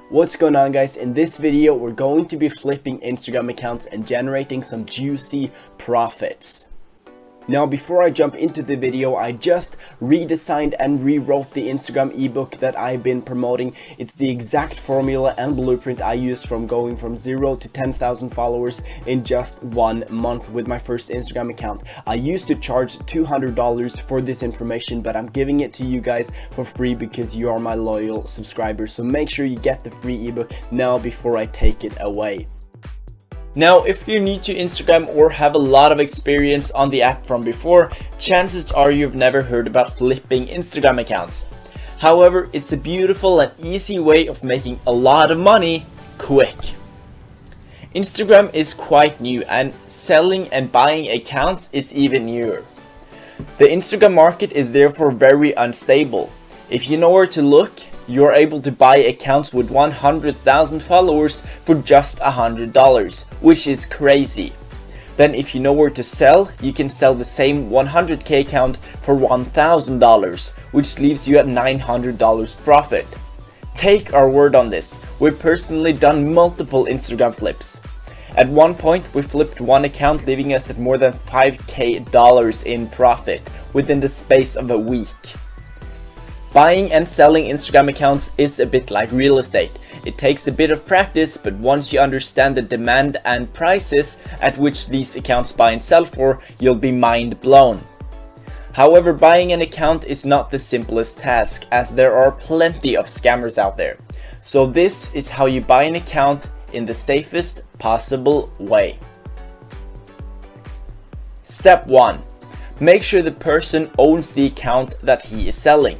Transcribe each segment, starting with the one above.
What's going on, guys? In this video we're going to be flipping Instagram accounts and generating some juicy profits. Now, before I jump into the video, I just redesigned and rewrote the Instagram ebook that I've been promoting. It's the exact formula and blueprint I used from going from 0 to 10,000 followers in just 1 month with my first Instagram account. I used to charge $200 for this information, but I'm giving it to you guys for free because you are my loyal subscribers. So make sure you get the free ebook now before I take it away. Now, if you're new to Instagram or have a lot of experience on the app from before, chances are you've never heard about flipping Instagram accounts. However, it's a beautiful and easy way of making a lot of money quick. Instagram is quite new, and selling and buying accounts is even newer. The Instagram market is therefore very unstable. If you know where to look, you're able to buy accounts with 100,000 followers for just $100, which is crazy. Then if you know where to sell, you can sell the same 100k account for $1,000, which leaves you at $900 profit. Take our word on this. We've personally done multiple Instagram flips. At one point, we flipped one account, leaving us at more than $5k in profit within the space of a week. Buying and selling Instagram accounts is a bit like real estate. It takes a bit of practice, but once you understand the demand and prices at which these accounts buy and sell for, you'll be mind blown. However, buying an account is not the simplest task, as there are plenty of scammers out there. So this is how you buy an account in the safest possible way. Step 1. Make sure the person owns the account that he is selling.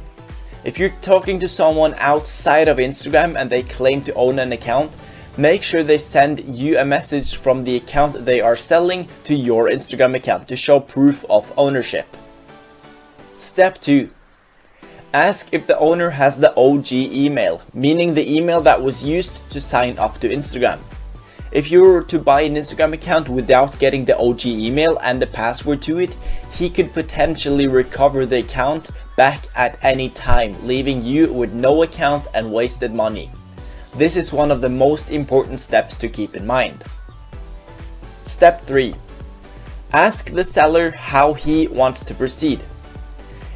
If you're talking to someone outside of Instagram and they claim to own an account, make sure they send you a message from the account they are selling to your Instagram account to show proof of ownership. Step 2. Ask if the owner has the OG email, meaning the email that was used to sign up to Instagram. If you were to buy an Instagram account without getting the OG email and the password to it, he could potentially recover the account back at any time, leaving you with no account and wasted money. This is one of the most important steps to keep in mind. Step 3. Ask the seller how he wants to proceed.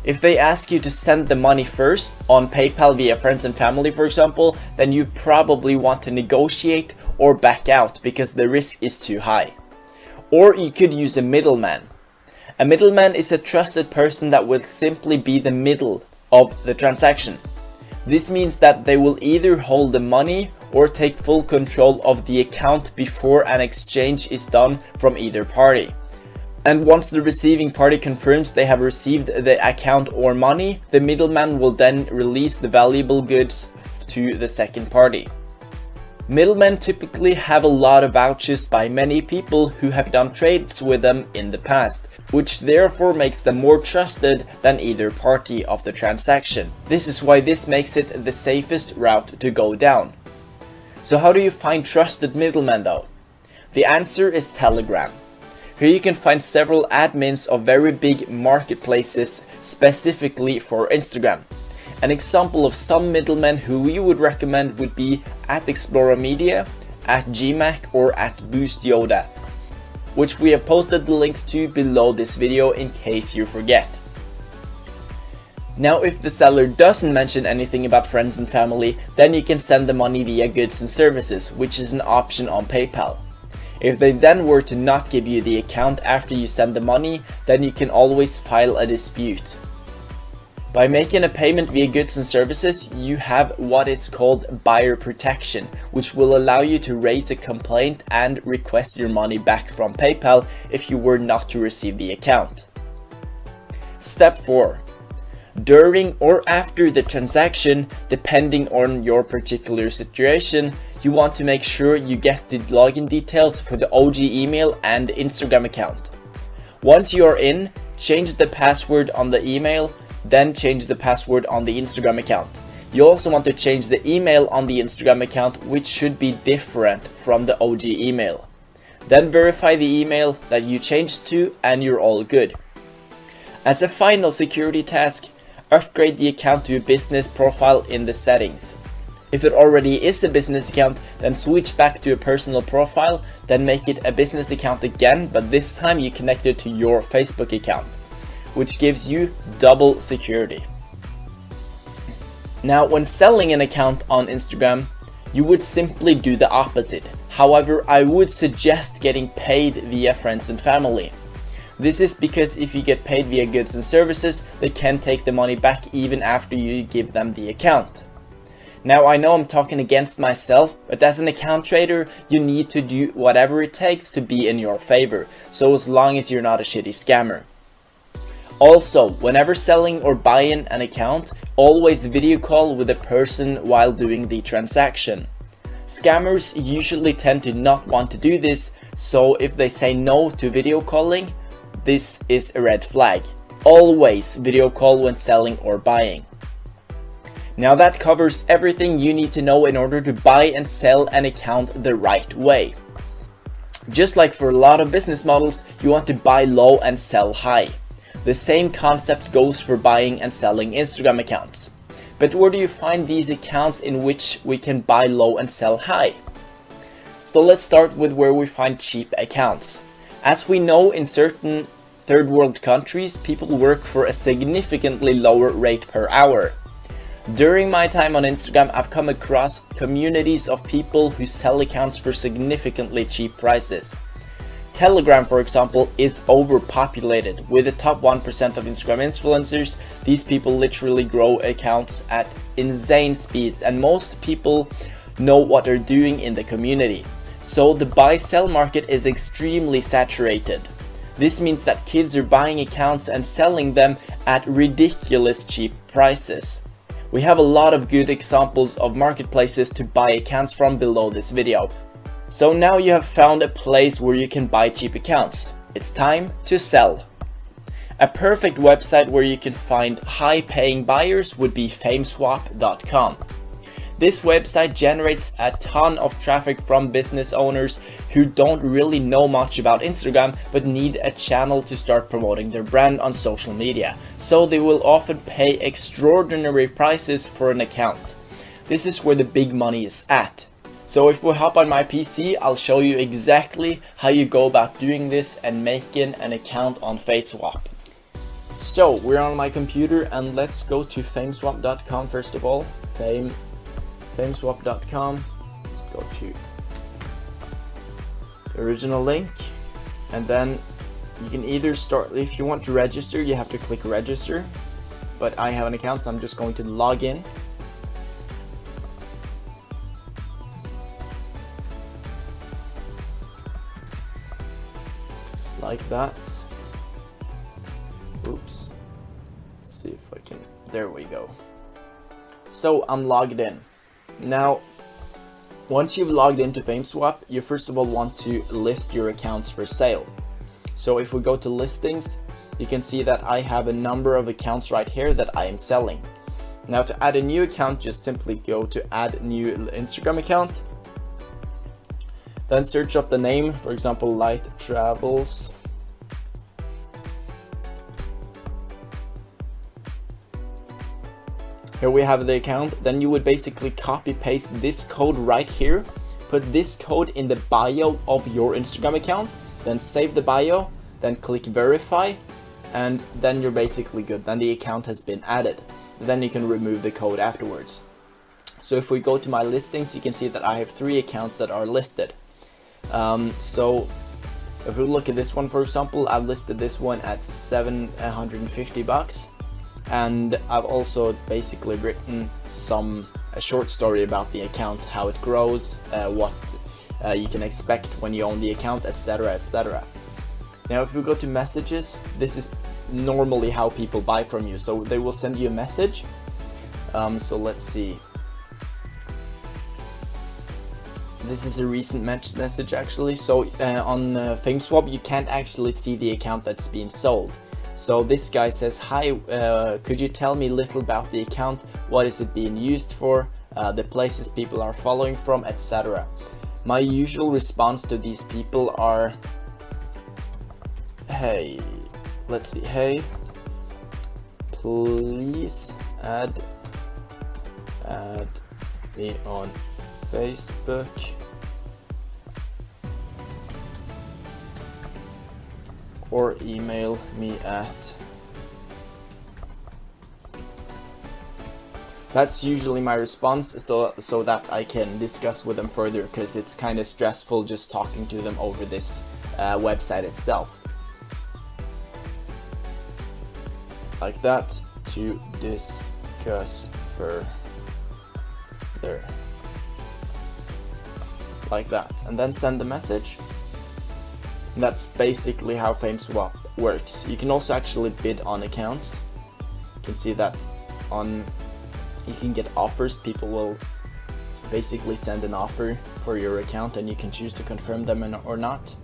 If they ask you to send the money first on PayPal via friends and family, for example, then you probably want to negotiate or back out because the risk is too high. Or you could use a middleman. A middleman is a trusted person that will simply be the middle of the transaction. This means that they will either hold the money or take full control of the account before an exchange is done from either party. And once the receiving party confirms they have received the account or money, the middleman will then release the valuable goods to the second party. Middlemen typically have a lot of vouchers by many people who have done trades with them in the past, which therefore makes them more trusted than either party of the transaction. This is why this makes it the safest route to go down. So how do you find trusted middlemen though? The answer is Telegram. Here you can find several admins of very big marketplaces specifically for Instagram. An example of some middlemen who we would recommend would be at Explora Media, at GMAC, or at Boost Yoda, which we have posted the links to below this video in case you forget. Now, if the seller doesn't mention anything about friends and family, then you can send the money via goods and services, which is an option on PayPal. If they then were to not give you the account after you send the money, then you can always file a dispute. By making a payment via goods and services, you have what is called buyer protection, which will allow you to raise a complaint and request your money back from PayPal if you were not to receive the account. Step 4. During or after the transaction, depending on your particular situation, you want to make sure you get the login details for the OG email and Instagram account. Once you are in, change the password on the email, then change the password on the Instagram account. You also want to change the email on the Instagram account, which should be different from the OG email. Then verify the email that you changed to and you're all good. As a final security task, upgrade the account to a business profile in the settings. If it already is a business account, then switch back to a personal profile, then make it a business account again, but this time you connect it to your Facebook account, which gives you double security. Now, when selling an account on Instagram, you would simply do the opposite. However, I would suggest getting paid via friends and family. This is because if you get paid via goods and services, they can take the money back even after you give them the account. Now, I know I'm talking against myself, but as an account trader, you need to do whatever it takes to be in your favor, so as long as you're not a shitty scammer. Also, whenever selling or buying an account, always video call with a person while doing the transaction. Scammers usually tend to not want to do this, so if they say no to video calling, this is a red flag. Always video call when selling or buying. Now that covers everything you need to know in order to buy and sell an account the right way. Just like for a lot of business models, you want to buy low and sell high. The same concept goes for buying and selling Instagram accounts. But where do you find these accounts in which we can buy low and sell high? So let's start with where we find cheap accounts. As we know, in certain third world countries, people work for a significantly lower rate per hour. During my time on Instagram, I've come across communities of people who sell accounts for significantly cheap prices. Telegram, for example, is overpopulated. With the top 1% of Instagram influencers, these people literally grow accounts at insane speeds, and most people know what they're doing in the community. So the buy-sell market is extremely saturated. This means that kids are buying accounts and selling them at ridiculous cheap prices. We have a lot of good examples of marketplaces to buy accounts from below this video. So now you have found a place where you can buy cheap accounts. It's time to sell. A perfect website where you can find high-paying buyers would be Fameswap.com. This website generates a ton of traffic from business owners who don't really know much about Instagram but need a channel to start promoting their brand on social media. So they will often pay extraordinary prices for an account. This is where the big money is at. So if we hop on my PC, I'll show you exactly how you go about doing this and making an account on Fameswap. So we're on my computer and let's go to Fameswap.com first of all. Fameswap.com. Let's go to the original link, and then you can either start, if you want to register, you have to click register, but I have an account, so I'm just going to log in. Like that. Oops. Let's see if I can, there we go. So I'm logged in. Now, once you've logged into Fameswap, you first of all want to list your accounts for sale. So if we go to listings, you can see that I have a number of accounts right here that I am selling. Now to add a new account, just simply go to add new Instagram account. Then search up the name, for example, Light Travels. Here we have the account. Then you would basically copy paste this code right here, put this code in the bio of your Instagram account, then save the bio, then click verify, and then you're basically good. Then the account has been added. Then you can remove the code afterwards. So if we go to my listings, you can see that I have 3 accounts that are listed. So if we look at this one, for example, I've listed this one at $750. And I've also basically written a short story about the account, how it grows, what you can expect when you own the account, etc, etc. Now if we go to messages, this is normally how people buy from you. So they will send you a message. So let's see. This is a recent message actually. So on Fameswap you can't actually see the account that's being sold. So this guy says, hi, could you tell me a little about the account? What is it being used for? The places people are following from, etc. My usual response to these people are, hey, let's see, hey, please add me on Facebook. Or email me at. That's usually my response, so that I can discuss with them further, because it's kind of stressful just talking to them over this website itself. Like that, to discuss further. Like that, and then send the message. And that's basically how FameSwap works. You can also actually bid on accounts. You can see that you can get offers. People will basically send an offer for your account, and you can choose to confirm them or not,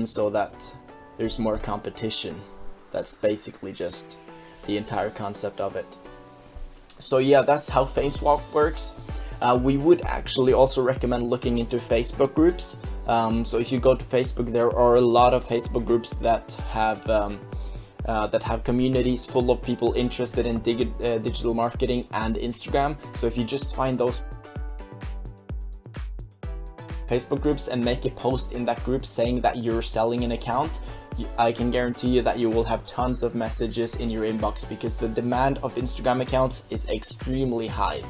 so that there's more competition. That's basically just the entire concept of it. So yeah, that's how FameSwap works. We would actually also recommend looking into Facebook groups. So if you go to Facebook, there are a lot of Facebook groups that have communities full of people interested in digital marketing and Instagram. So if you just find those Facebook groups and make a post in that group saying that you're selling an account, I can guarantee you that you will have tons of messages in your inbox, because the demand of Instagram accounts is extremely high.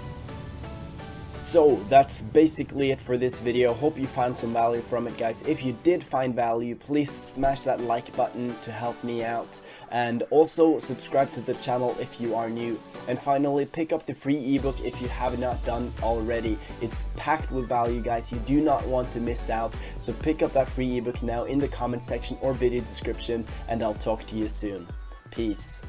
So that's basically it for this video. Hope you found some value from it, guys. If you did find value, please smash that like button to help me out, and also subscribe to the channel if you are new. And finally, pick up the free ebook if you have not done already. It's packed with value, guys. You do not want to miss out. So pick up that free ebook now in the comment section or video description, and I'll talk to you soon. Peace.